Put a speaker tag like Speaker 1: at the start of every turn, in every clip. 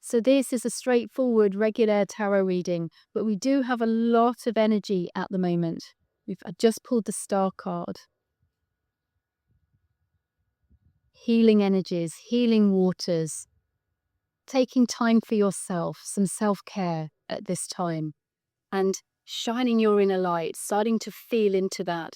Speaker 1: So this is a straightforward, regular tarot reading, but we do have a lot of energy at the moment. I just pulled the Star card. Healing energies, healing waters, taking time for yourself, some self-care at this time, and shining your inner light, starting to feel into that.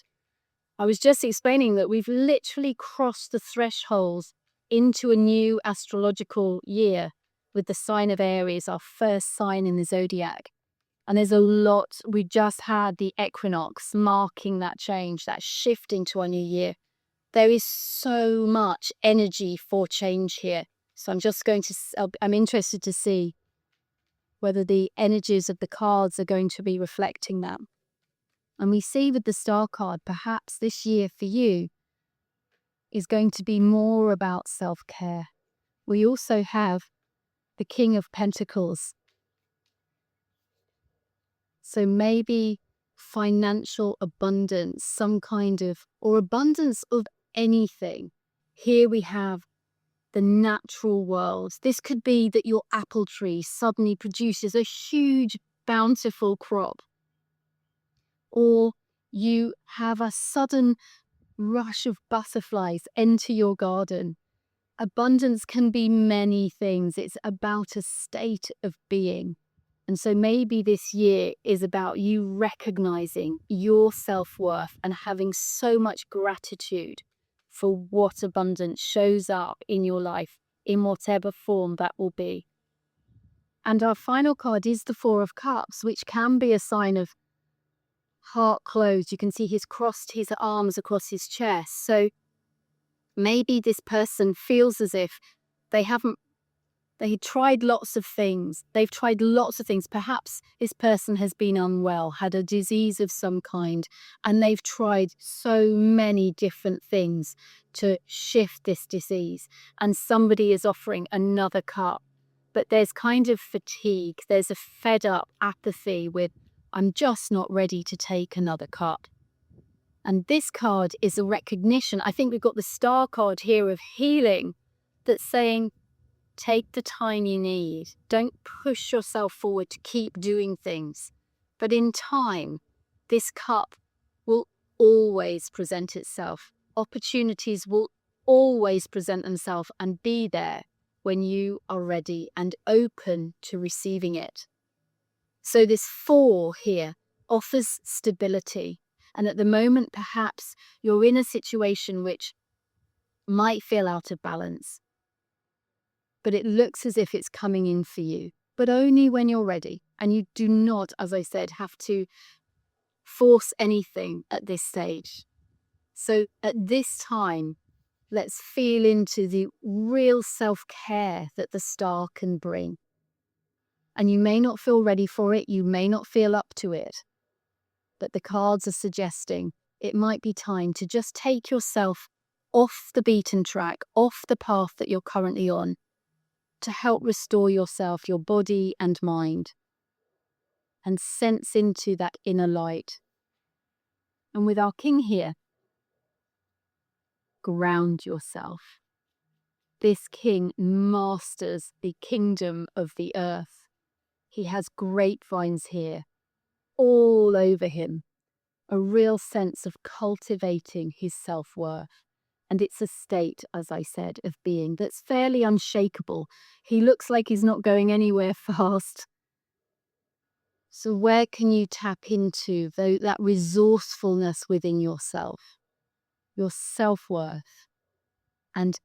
Speaker 1: I was just explaining that we've literally crossed the thresholds into a new astrological year with the sign of Aries, our first sign in the zodiac. And there's a lot, we just had the equinox marking that change, that shift into our new year. There is so much energy for change here. So I'm interested to see whether the energies of the cards are going to be reflecting that. And we see with the Star card, perhaps this year for you is going to be more about self-care. We also have the King of Pentacles. So maybe financial abundance, or abundance of anything. Here we have the natural world. This could be that your apple tree suddenly produces a huge, bountiful crop. Or you have a sudden rush of butterflies enter your garden. Abundance can be many things. It's about a state of being. And so maybe this year is about you recognizing your self-worth and having so much gratitude for what abundance shows up in your life, in whatever form that will be. And our final card is the Four of Cups, which can be a sign of heart closed. You can see he's crossed his arms across his chest. So maybe this person feels as if they tried lots of things. They've tried lots of things. Perhaps this person has been unwell, had a disease of some kind, and they've tried so many different things to shift this disease. And somebody is offering another cup. But there's kind of fatigue. There's a fed up apathy with, I'm just not ready to take another cup. And this card is a recognition. I think we've got the Star card here of healing that's saying, take the time you need. Don't push yourself forward to keep doing things. But in time, this cup will always present itself. Opportunities will always present themselves and be there when you are ready and open to receiving it. So this 4 here offers stability. And at the moment, perhaps you're in a situation which might feel out of balance. But it looks as if it's coming in for you, but only when you're ready. And you do not, as I said, have to force anything at this stage. So at this time, let's feel into the real self-care that the Star can bring. And you may not feel ready for it, you may not feel up to it, but the cards are suggesting it might be time to just take yourself off the beaten track, off the path that you're currently on, to help restore yourself, your body and mind, and sense into that inner light. And with our King here, ground yourself. This King masters the kingdom of the earth. He has grapevines here, all over him, a real sense of cultivating his self-worth. And it's a state, as I said, of being that's fairly unshakable. He looks like he's not going anywhere fast. So where can you tap into that resourcefulness within yourself, your self-worth, and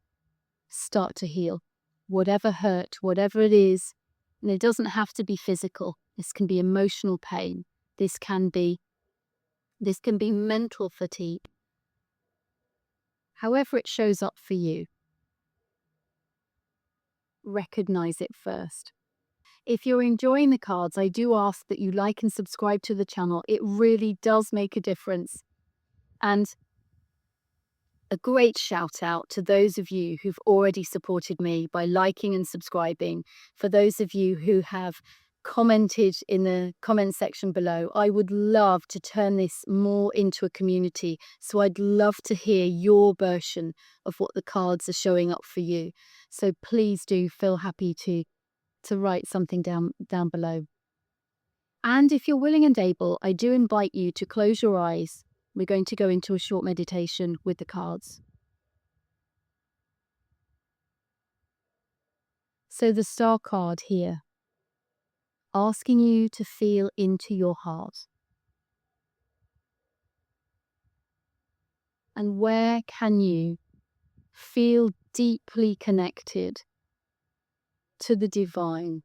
Speaker 1: start to heal whatever hurt, whatever it is. And it doesn't have to be physical. This can be emotional pain. This can be mental fatigue. However it shows up for you, recognize it first. If you're enjoying the cards, I do ask that you like and subscribe to the channel. It really does make a difference. And a great shout out to those of you who've already supported me by liking and subscribing. For those of you who have commented in the comment section below, I would love to turn this more into a community. So I'd love to hear your version of what the cards are showing up for you. So please do feel happy to to write something down below. And if you're willing and able, I do invite you to close your eyes. We're going to go into a short meditation with the cards. So the Star card here, asking you to feel into your heart. And where can you feel deeply connected to the divine?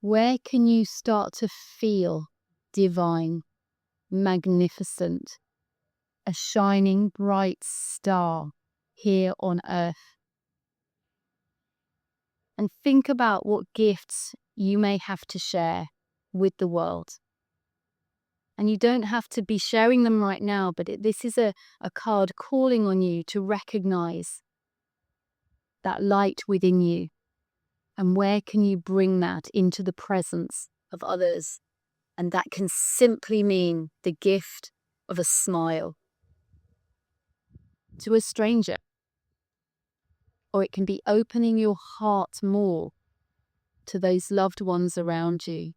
Speaker 1: Where can you start to feel divine, magnificent, a shining bright star here on earth? And think about what gifts you may have to share with the world. And you don't have to be sharing them right now, but this is a card calling on you to recognize that light within you. And where can you bring that into the presence of others? And that can simply mean the gift of a smile to a stranger. Or it can be opening your heart more to those loved ones around you,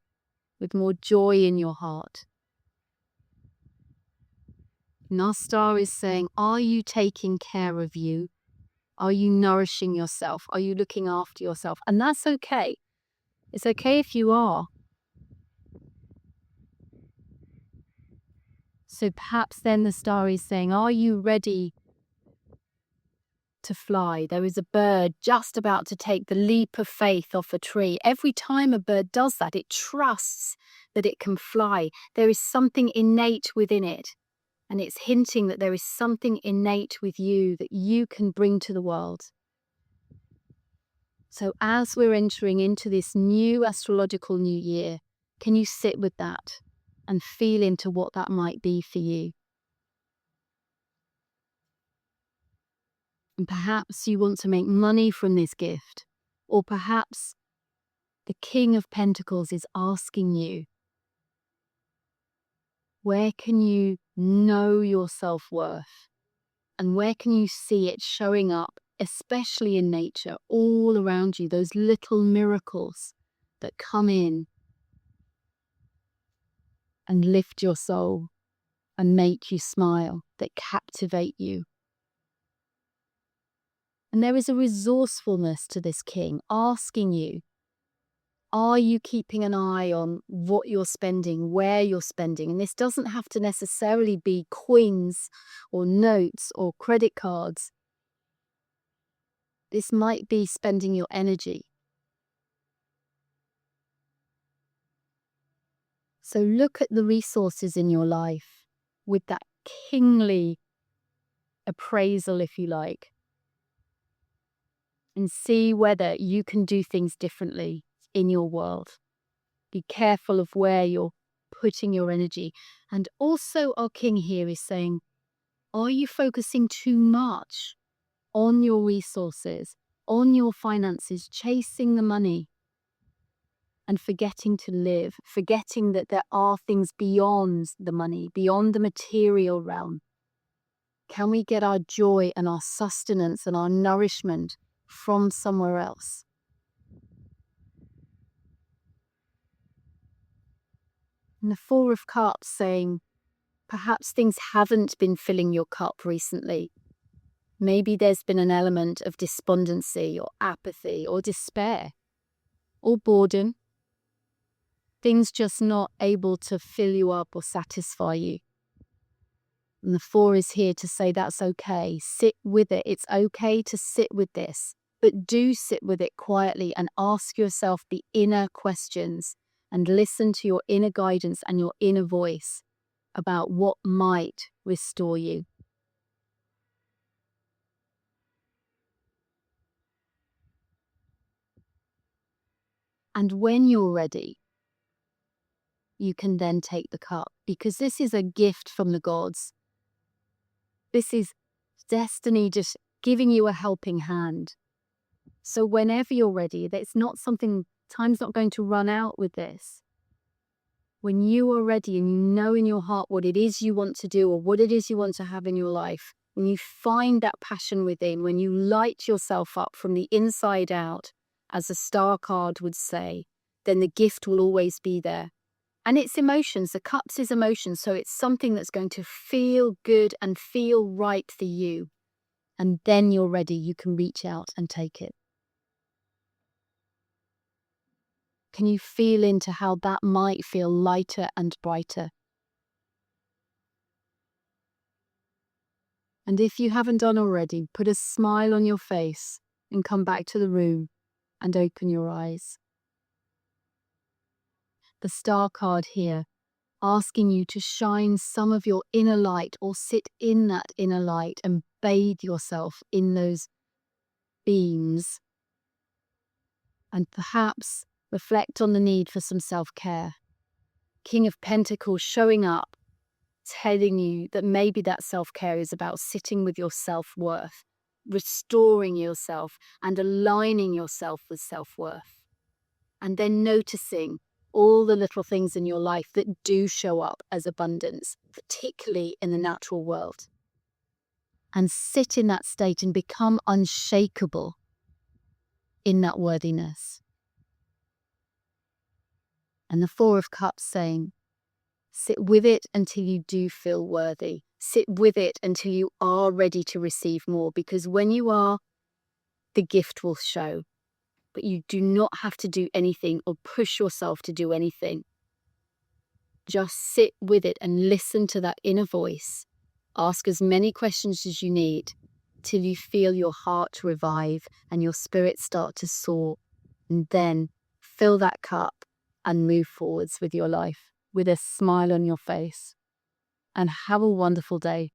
Speaker 1: with more joy in your heart. And our star is saying, are you taking care of you? Are you nourishing yourself? Are you looking after yourself? And that's okay. It's okay if you are. So perhaps then the star is saying, are you ready to fly? There is a bird just about to take the leap of faith off a tree. Every time a bird does that, it trusts that it can fly. There is something innate within it. And it's hinting that there is something innate with you that you can bring to the world. So as we're entering into this new astrological new year, can you sit with that and feel into what that might be for you? And perhaps you want to make money from this gift, or perhaps the King of Pentacles is asking you, where can you know your self-worth? And where can you see it showing up, especially in nature, all around you, those little miracles that come in and lift your soul and make you smile, that captivate you. And there is a resourcefulness to this king asking you, are you keeping an eye on what you're spending, where you're spending? And this doesn't have to necessarily be coins or notes or credit cards. This might be spending your energy. So look at the resources in your life with that kingly appraisal, if you like, and see whether you can do things differently in your world. Be careful of where you're putting your energy. And also our king here is saying, are you focusing too much on your resources, on your finances, chasing the money, and forgetting to live, forgetting that there are things beyond the money, beyond the material realm? Can we get our joy and our sustenance and our nourishment from somewhere else? And the Four of Cups saying, perhaps things haven't been filling your cup recently. Maybe there's been an element of despondency or apathy or despair or boredom. Things just not able to fill you up or satisfy you. And the Four is here to say that's okay. Sit with it. It's okay to sit with this, but do sit with it quietly and ask yourself the inner questions and listen to your inner guidance and your inner voice about what might restore you. And when you're ready, you can then take the cup, because this is a gift from the gods. This is destiny just giving you a helping hand. So whenever you're ready, that's not something, time's not going to run out with this. When you are ready and you know in your heart what it is you want to do or what it is you want to have in your life, when you find that passion within, when you light yourself up from the inside out as the star card would say, then the gift will always be there. And it's emotions. The cups is emotions. So it's something that's going to feel good and feel right for you. And then you're ready. You can reach out and take it. Can you feel into how that might feel lighter and brighter? And if you haven't done already, put a smile on your face and come back to the room and open your eyes. The star card here, asking you to shine some of your inner light or sit in that inner light and bathe yourself in those beams. And perhaps reflect on the need for some self-care. King of Pentacles showing up, telling you that maybe that self-care is about sitting with your self-worth, restoring yourself and aligning yourself with self-worth. And then noticing all the little things in your life that do show up as abundance, particularly in the natural world. And sit in that state and become unshakable in that worthiness. And the Four of Cups saying, sit with it until you do feel worthy. Sit with it until you are ready to receive more, because when you are, the gift will show. But you do not have to do anything or push yourself to do anything. Just sit with it and listen to that inner voice. Ask as many questions as you need till you feel your heart revive and your spirit start to soar. And then fill that cup and move forwards with your life with a smile on your face. And have a wonderful day.